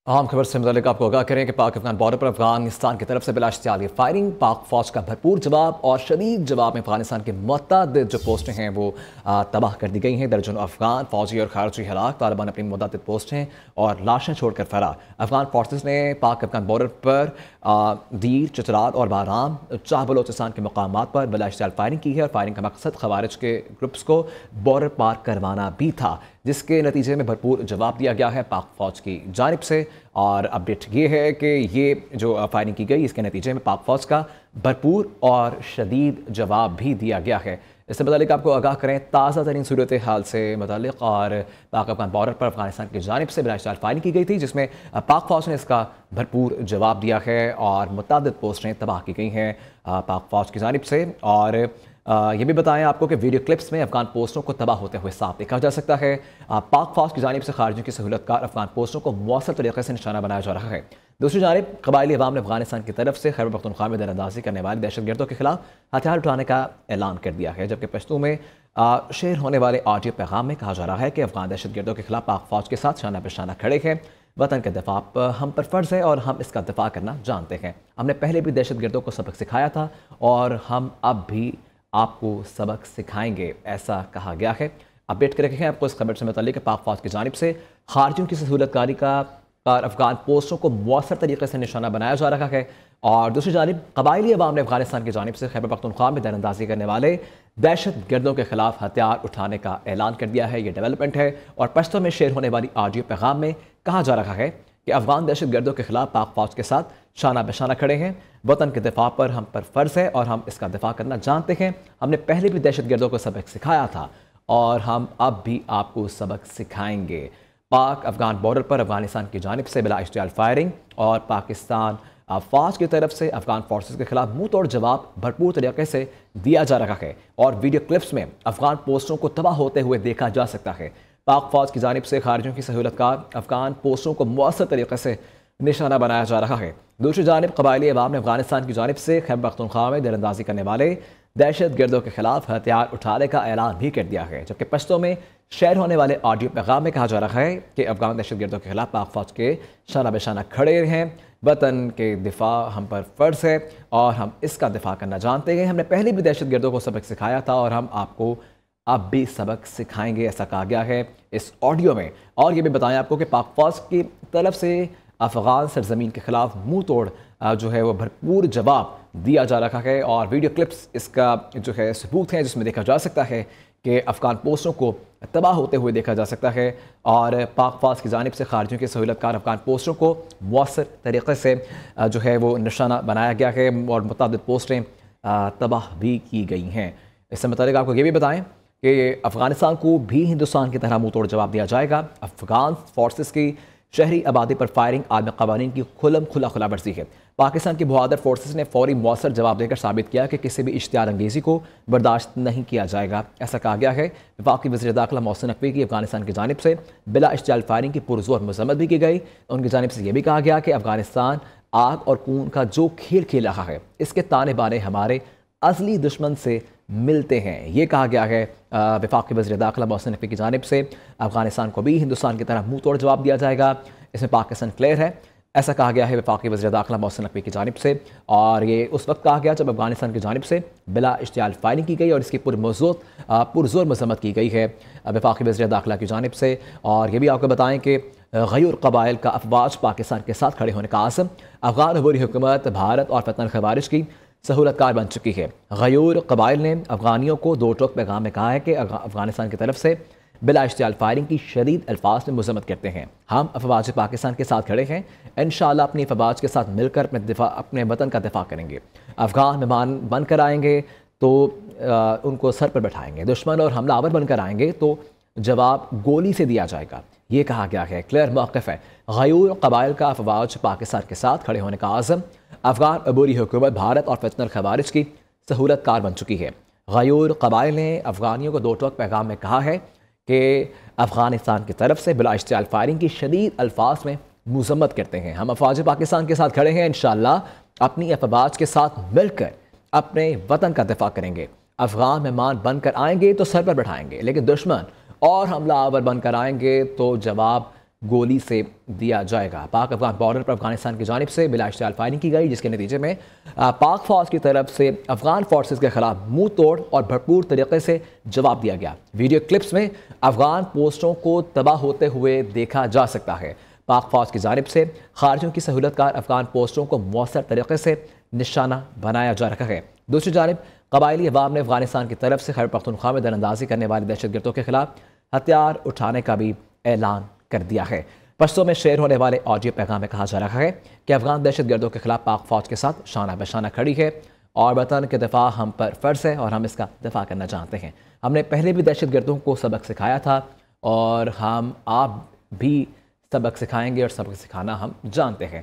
अहम खबर से मुतालिक आपको आगाह करें कि पाक अफगान बॉर्डर पर अफगानिस्तान की तरफ से बिलाश्तियाल फायरिंग, पाक फौज का भरपूर जवाब और शदीद जवाब में अफगानिस्तान की मुतअद्दिद जो पोस्टें हैं वो तबाह कर दी गई हैं। दर्जनों अफगान फौजी और खारजी हलाक, तालिबान अपनी मुतअद्दिद पोस्टें और लाशें छोड़कर फरार। अफगान फोर्सेस ने पाक अफगान बॉर्डर पर दीर, चतराल और बाराम, चाह बलोचिस्तान के मकामात पर बिलाश्तियाल फायरिंग की है और फायरिंग का मकसद खवारिज के ग्रुप्स को बॉर्डर पार करवाना भी था, जिसके नतीजे में भरपूर जवाब दिया गया है पाक फौज की जानिब से। और अपडेट ये है कि ये जो फायरिंग की गई इसके नतीजे में पाक फौज का भरपूर और शदीद जवाब भी दिया गया है। इससे मुतालिक आपको आगाह करें ताज़ा तरीन सूरत हाल से मुतालिक, और पाक अफगान बॉर्डर पर अफगानिस्तान की जानिब से बिलाश्तियाल फायरिंग की गई थी, जिसमें पाक फौज ने इसका भरपूर जवाब दिया है और मुतअद्दिद पोस्टें तबाह की गई हैं पाक फौज की जानिब से। और ये भी बताएं आपको कि वीडियो क्लिप्स में अफगान पोस्टों को तबाह होते हुए साफ देखा जा सकता है। पाक फौज की जानिब से खारजियों की सहूलतकार अफगान पोस्टों को मौसर तरीके से निशाना बनाया जा रहा है। दूसरी जानिब कबायली अवाम ने अफगानिस्तान की तरफ से खैबर पख्तूनख्वा में दरअंदाजी करने वाले दहशतगर्दों के खिलाफ हथियार उठाने का ऐलान कर दिया है, जबकि पश्तो में शेयर होने वाले ऑडियो पैगाम में कहा जा रहा है कि अफगान दहशतगर्दों के खिलाफ पाक फौज के साथ शाना बशाना खड़े हैं। वतन के दिफा हम पर फ़र्ज़ है और हम इसका दिफा करना जानते हैं। हमने पहले भी दहशतगर्दों को सबक सिखाया था और हम अब भी आपको सबक सिखाएंगे, ऐसा कहा गया है। अपडेट कर रखे हैं आपको इस खबर से मुतालिक पाक फौज की जानिब से खारजियों की सहूलतकारी का अफगान पोस्टों को मौसर तरीके से निशाना बनाया जा रहा है। और दूसरी जानिब कबायली अवाम ने अफगानिस्तान की जानिब से खैबर पख्तूनख्वा में दरअंदाजी करने वाले दहशत गर्दों के खिलाफ हथियार उठाने का ऐलान कर दिया है। ये डेवलपमेंट है और पश्तो में शेयर होने वाली ऑडियो पैगाम में कहा जा रहा है कि अफगान दहशत गर्दों के खिलाफ पाक फौज के साथ शाना बशाना खड़े हैं। वतन के दिफा पर हम पर फ़र्ज़ है और हम इसका दिफा करना जानते हैं। हमने पहले भी दहशत गर्दों को सबक सिखाया था और हम अब भी आपको सबक सिखाएंगे। पाक अफगान बॉर्डर पर अफगानिस्तान की जानिब से बिलाश्तियाल फायरिंग और पाकिस्तान फौज की तरफ से अफगान फोर्सेस के खिलाफ मुंह तोड़ जवाब भरपूर तरीके से दिया जा रहा है और वीडियो क्लिप्स में अफगान पोस्टों को तबाह होते हुए देखा जा सकता है। पाक फौज की जानिब से खारजियों की सहूलतकार अफगान पोस्टों को मौसर तरीके से निशाना बनाया जा रहा है। दूसरी जानिब कबायली अवाम ने अफगानिस्तान की जानिब से खैबर पख्तूनख्वा में दरअंदाजी करने वाले दहशत गर्दों के खिलाफ हथियार उठाने का ऐलान भी कर दिया है, जबकि पश्तो में शेयर होने वाले ऑडियो पैगाम में कहा जा रहा है कि अफगान दहशत गर्दों के खिलाफ पाक फौज के शाना बशाना खड़े हैं। वतन के दिफा हम पर फ़र्ज़ है और हम इसका दिफा करना जानते हैं। हमने पहले भी दहशत गर्दों को सबक सिखाया था और हम आपको अब भी सबक सिखाएंगे, ऐसा कहा गया है इस ऑडियो में। और ये भी बताएं आपको कि पाक फौज की तरफ से अफगान सरजमीन के खिलाफ मुंह तोड़ जो है वो भरपूर जवाब दिया जा रहा है और वीडियो क्लिप्स इसका जो है सबूत है, जिसमें देखा जा सकता है कि अफगान पोस्टों को तबाह होते हुए देखा जा सकता है और पाक फौज की जानिब से खारजियों की सहूलतकार अफगान पोस्टों को मौसर तरीके से जो है वो निशाना बनाया गया है और मुतअद्दिद पोस्टें तबाह भी की गई हैं। इससे मुताबिक आपको ये भी बताएं कि अफगानिस्तान को भी हिंदुस्तान की तरह मुंह तोड़ जवाब दिया जाएगा। अफगान फोर्सेस की शहरी आबादी पर फायरिंग आलमी कवानीन की खुला वर्जी है। पाकिस्तान की बहादुर फोर्सेस ने फौरी मौसर जवाब देकर साबित किया कि किसी भी इश्तियार अंगेज़ी को बर्दाश्त नहीं किया जाएगा, ऐसा कहा गया है। वफाकी वज़ीर दाखिला मोहसिन नकवी की अफगानिस्तान की जानिब से बिला इश्तियाल फायरिंग की पुरज़ोर मज़म्मत भी की गई। उनकी जानिब से यह भी कहा गया कि अफगानिस्तान आग और खून का जो खेल खेल रहा है इसके ताने बाने हमारे असली दुश्मन से मिलते हैं। ये कहा गया है वफाकी वज़ीर दाखिला मोहसिन नकवी की जानिब से अफगानिस्तान को भी हिंदुस्तान की तरह मुंह तोड़ जवाब दिया जाएगा, इसमें पाकिस्तान क्लियर है, ऐसा कहा गया है वफाकी वज़ीर दाखिला मोहसिन नकवी की जानिब से। और ये उस वक्त कहा गया जब अफगानिस्तान की जानिब से बिला इश्तियाल फायरिंग की गई और इसकी पुरज़ोर मज़म्मत की गई है वफाकी वज़ीर दाखिला की जानिब से। और ये भी आपको बताएं कि गयूर कबाइल का अफवाज पाकिस्तान के साथ खड़े होने का आज़म, अफगान अबूरी हुकूमत भारत और फतन खवारिज की सहूलतकार बन चुकी है। गयूर कबाइल ने अफगानियों को दो टोक पैगाम में कहा है कि अफगानिस्तान की तरफ से बिला इश्तियाल फायरिंग की शदीद अल्फाज में मज़म्मत करते हैं। हम अफवाज पाकिस्तान के साथ खड़े हैं, इंशाअल्लाह अपनी अफवाज के साथ मिलकर अपने वतन का दिफा करेंगे। अफगान मेहमान बनकर आएंगे तो उनको सर पर बैठाएंगे, दुश्मन और हमलावर बनकर आएंगे तो जवाब गोली से दिया जाएगा, ये कहा गया है। क्लियर मौक़िफ़ है। गयूर कबाइल का अफवाज पाकिस्तान के साथ खड़े होने का आज़म, अफगान अबूरी हुकूमत भारत और फतन खवारिज की सहूलतकार बन चुकी है। गयूर कबाइल ने अफगानियों को दो टोक पैगाम में कहा है कि अफगानिस्तान की तरफ से बिला इश्तियाल फायरिंग की शदीद अल्फाज में मज़म्मत करते हैं। हम अफवाज पाकिस्तान के साथ खड़े हैं, इंशाअल्लाह अपनी अफवाज के साथ मिलकर अपने वतन का दिफा करेंगे। अफगान मेहमान बनकर आएंगे तो सर पर बैठाएंगे, लेकिन दुश्मन और हमलावर बनकर आएंगे तो जवाब गोली से दिया जाएगा। पाक अफगान बॉर्डर पर अफगानिस्तान की जानिब से बिला इश्तियाल फायरिंग की गई, जिसके नतीजे में पाक फौज की तरफ से अफगान फोर्सेस के खिलाफ मुंह तोड़ और भरपूर तरीके से जवाब दिया गया। वीडियो क्लिप्स में अफगान पोस्टों को तबाह होते हुए देखा जा सकता है। पाक फौज की जानिब से खारजियों की सहूलतकार अफगान पोस्टों को मौसर तरीके से निशाना बनाया जा रहा है। दूसरी जानिब कबायली अवाम ने अफगानिस्तान की तरफ से खैबर पख्तूनख्वा में दरअंदाजी करने वाले दहशतगर्दों के खिलाफ हथियार उठाने का भी ऐलान कर दिया है। पश्तों में शेयर होने वाले ऑडियो पैगाम में कहा जा रहा है कि अफगान दहशतगर्दों के खिलाफ पाक फौज के साथ शाना बशाना खड़ी है और वतन के दफा हम पर फ़र्ज़ है और हम इसका दफा करना जानते हैं। हमने पहले भी दहशतगर्दों को सबक सिखाया था और हम आप भी सबक सिखाएंगे और सबक सिखाना हम जानते हैं।